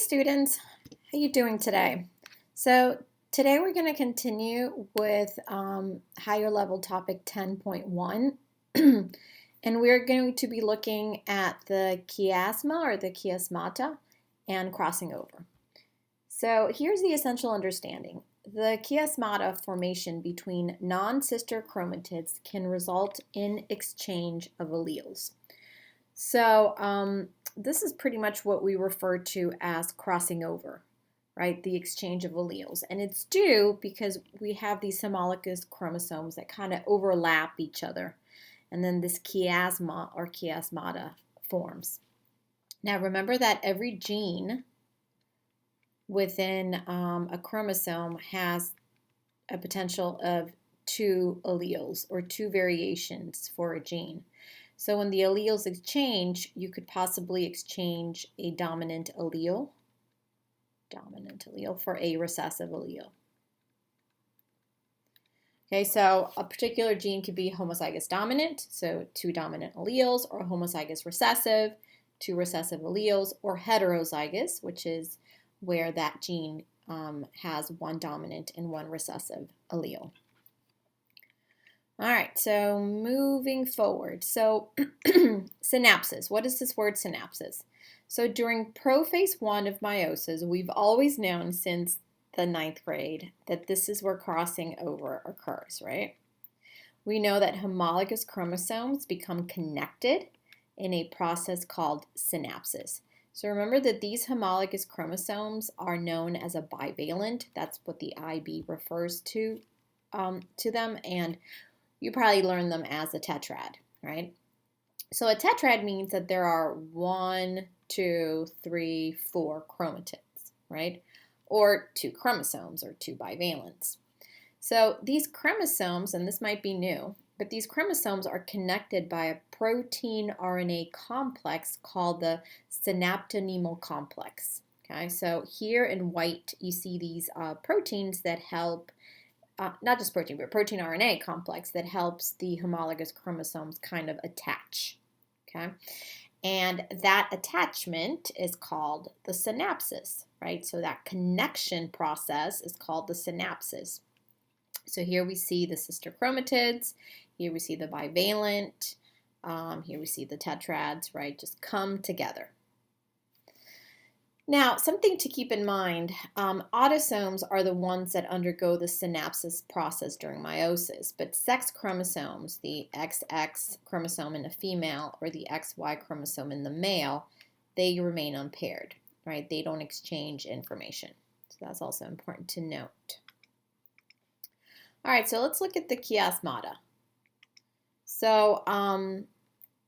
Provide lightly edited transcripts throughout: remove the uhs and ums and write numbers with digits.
students, how you doing today? So today we're going to continue with higher level topic 10.1 and we're going to be looking at the chiasma or the chiasmata and crossing over. So here's the essential understanding. The chiasmata formation between non-sister chromatids can result in exchange of alleles. So this is pretty much what we refer to as crossing over, right? The exchange of alleles. And it's due because we have these homologous chromosomes that kind of overlap each other. And then this chiasma or chiasmata forms. Now remember that every gene within a chromosome has a potential of two alleles or two variations for a gene. So when the alleles exchange, you could possibly exchange a dominant allele for a recessive allele. Okay, so a particular gene could be homozygous dominant, so two dominant alleles, or homozygous recessive, two recessive alleles, or heterozygous, which is where that gene has one dominant and one recessive allele. All right, so moving forward. So synapsis, what is this word synapsis? So during prophase 1 of meiosis, we've always known since the 9th grade that this is where crossing over occurs, right? We know that homologous chromosomes become connected in a process called synapsis. So remember that these homologous chromosomes are known as a bivalent. That's what the IB refers to them, and you probably learned them as a tetrad, right? So a tetrad means that there are 1, 2, 3, 4 chromatids, right? Or 2 chromosomes or 2 bivalents. So these chromosomes, and this might be new, but these chromosomes are connected by a protein RNA complex called the synaptonemal complex. Okay, so here in white you see these proteins that help not just protein, but protein RNA complex that helps the homologous chromosomes kind of attach, okay? And that attachment is called the synapsis, right? So that connection process is called the synapsis. So here we see the sister chromatids, here we see the bivalent, here we see the tetrads, right? Just come together. Now, something to keep in mind, autosomes are the ones that undergo the synapsis process during meiosis, but sex chromosomes, the XX chromosome in the female or the XY chromosome in the male, they remain unpaired, right? They don't exchange information. So that's also important to note. All right, so let's look at the chiasmata. So,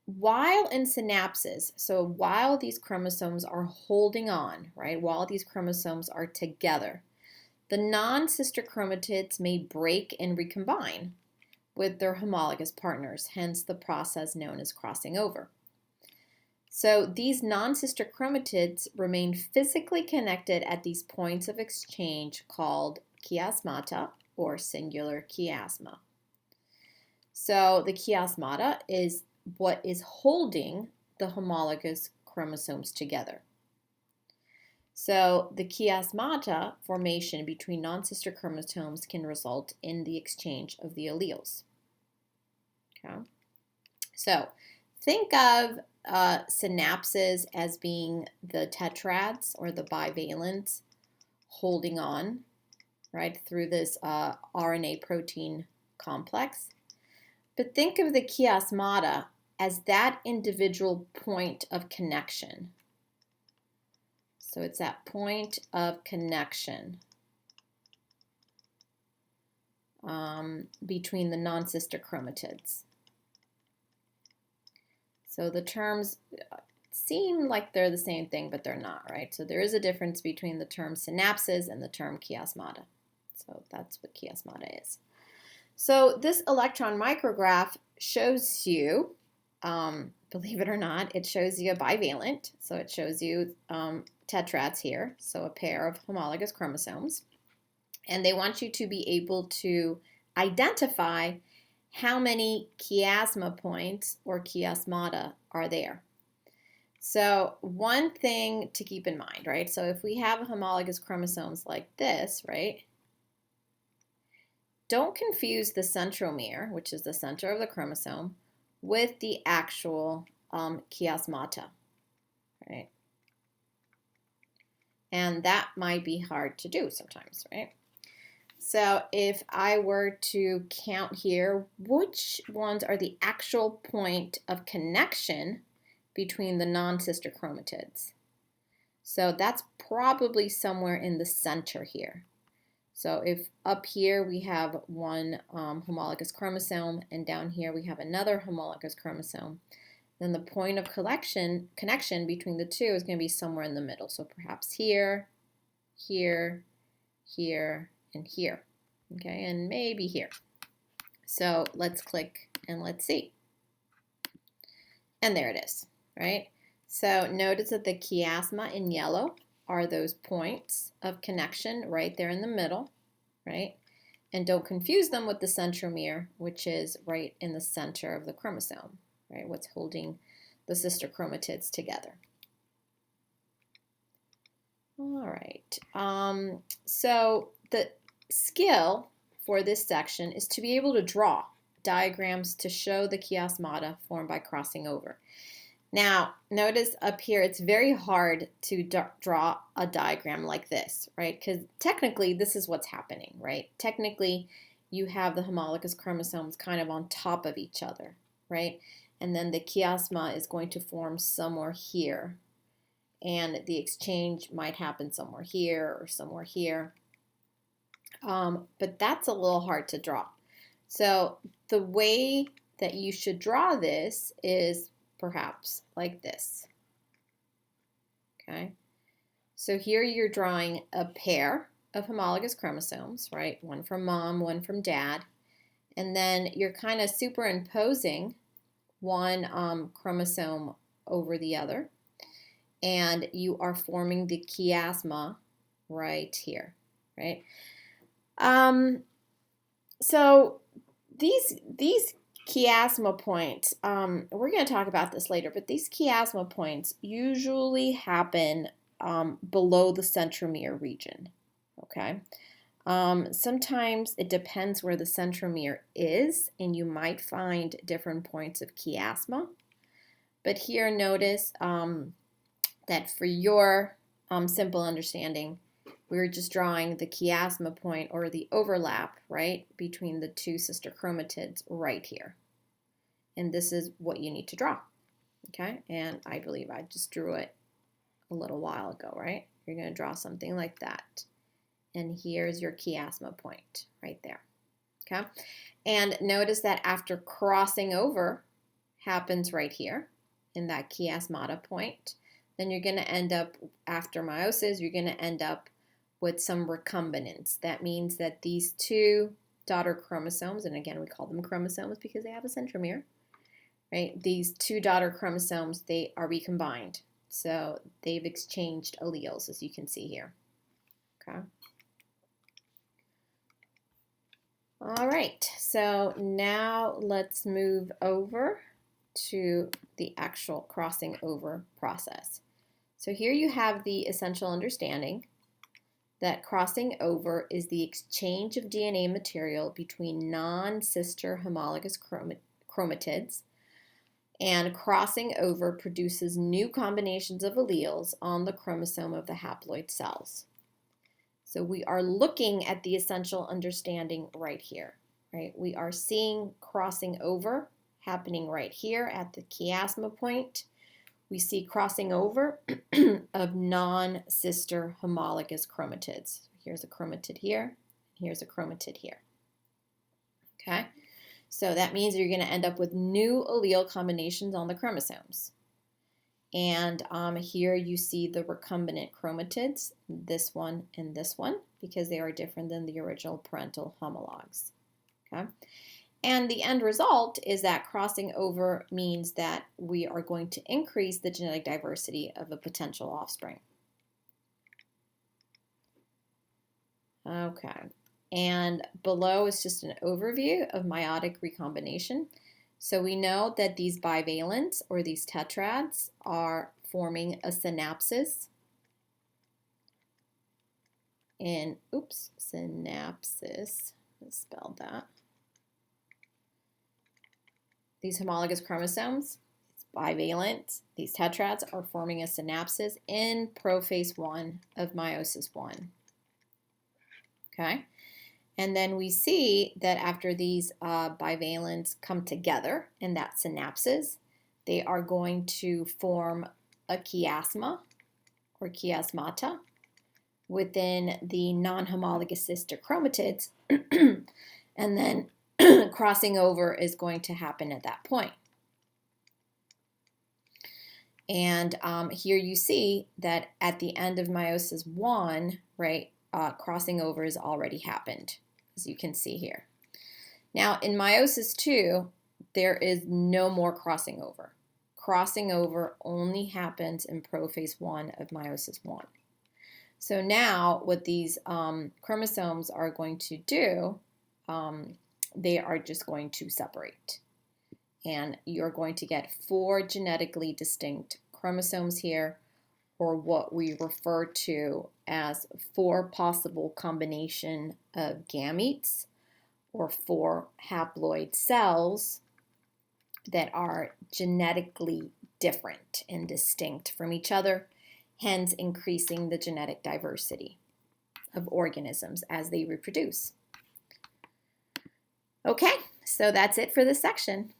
while in synapsis, so while these chromosomes are holding on, right, while these chromosomes are together, the non-sister chromatids may break and recombine with their homologous partners, hence the process known as crossing over. So these non-sister chromatids remain physically connected at these points of exchange called chiasmata or singular chiasma. So the chiasmata is what is holding the homologous chromosomes together. So the chiasmata formation between non-sister chromosomes can result in the exchange of the alleles. Okay. So think of synapses as being the tetrads or the bivalents holding on, right, through this RNA protein complex. But think of the chiasmata as that individual point of connection. So it's that point of connection between the non-sister chromatids. So the terms seem like they're the same thing, but they're not, right? So there is a difference between the term synapses and the term chiasmata. So that's what chiasmata is. So this electron micrograph shows you, believe it or not, it shows you a bivalent. So it shows you tetrads here, so a pair of homologous chromosomes. And they want you to be able to identify how many chiasma points or chiasmata are there. So one thing to keep in mind, right? So if we have homologous chromosomes like this, right? Don't confuse the centromere, which is the center of the chromosome, with the actual chiasmata, right? And that might be hard to do sometimes, right? So if I were to count here, which ones are the actual point of connection between the non-sister chromatids? So that's probably somewhere in the center here. So if up here we have one homologous chromosome and down here we have another homologous chromosome, then the point of connection between the two is going to be somewhere in the middle. So perhaps here, here, here, and here. Okay, and maybe here. So let's click and let's see. And there it is, right? So notice that the chiasma in yellow are those points of connection right there in the middle, right? And don't confuse them with the centromere, which is right in the center of the chromosome, right? What's holding the sister chromatids together. All right. So the skill for this section is to be able to draw diagrams to show the chiasmata formed by crossing over. Now, notice up here, it's very hard to draw a diagram like this, right? Because technically, this is what's happening, right? Technically, you have the homologous chromosomes kind of on top of each other, right? And then the chiasma is going to form somewhere here. And the exchange might happen somewhere here or somewhere here. But that's a little hard to draw. So the way that you should draw this is perhaps like this. Okay, so here you're drawing a pair of homologous chromosomes, right? One from mom, one from dad. And then you're kind of superimposing one chromosome over the other. And you are forming the chiasma right here, right? So these chiasma points, we're going to talk about this later, but these chiasma points usually happen below the centromere region, okay? Sometimes it depends where the centromere is, and you might find different points of chiasma. But here, notice that for your simple understanding, we're just drawing the chiasma point or the overlap, right, between the two sister chromatids right here. And this is what you need to draw, okay? And I believe I just drew it a little while ago, right? You're going to draw something like that. And here's your chiasma point right there, okay? And notice that after crossing over happens right here in that chiasmata point, then you're going to end up, after meiosis, you're going to end up with some recombinants. That means that these two daughter chromosomes, and again we call them chromosomes because they have a centromere, right? These two daughter chromosomes, they are recombined. So they've exchanged alleles, as you can see here, okay? All right, so now let's move over to the actual crossing over process. So here you have the essential understanding that crossing over is the exchange of DNA material between non-sister homologous chromatids, and crossing over produces new combinations of alleles on the chromosome of the haploid cells. So we are looking at the essential understanding right here, right? We are seeing crossing over happening right here at the chiasma point. We see crossing over of non-sister homologous chromatids. Here's a chromatid here, here's a chromatid here. Okay, so that means you're going to end up with new allele combinations on the chromosomes. And here you see the recombinant chromatids, this one and this one, because they are different than the original parental homologs. Okay. And the end result is that crossing over means that we are going to increase the genetic diversity of a potential offspring. Okay, and below is just an overview of meiotic recombination. So we know that these bivalents or these tetrads are forming a synapsis. And, synapsis, let's spell that. These homologous chromosomes, it's bivalent, these tetrads are forming a synapsis in prophase 1 of meiosis 1. Okay, and then we see that after these bivalents come together in that synapsis, they are going to form a chiasma or chiasmata within the non-homologous sister chromatids, and then crossing over is going to happen at that point. And here you see that at the end of meiosis 1, right, crossing over has already happened, as you can see here. Now, in meiosis 2, there is no more crossing over. Crossing over only happens in prophase 1 of meiosis 1. So now what these chromosomes are going to do, they are just going to separate. And you're going to get 4 genetically distinct chromosomes here, or what we refer to as 4 possible combination of gametes, or 4 haploid cells that are genetically different and distinct from each other, hence increasing the genetic diversity of organisms as they reproduce. Okay, so that's it for this section.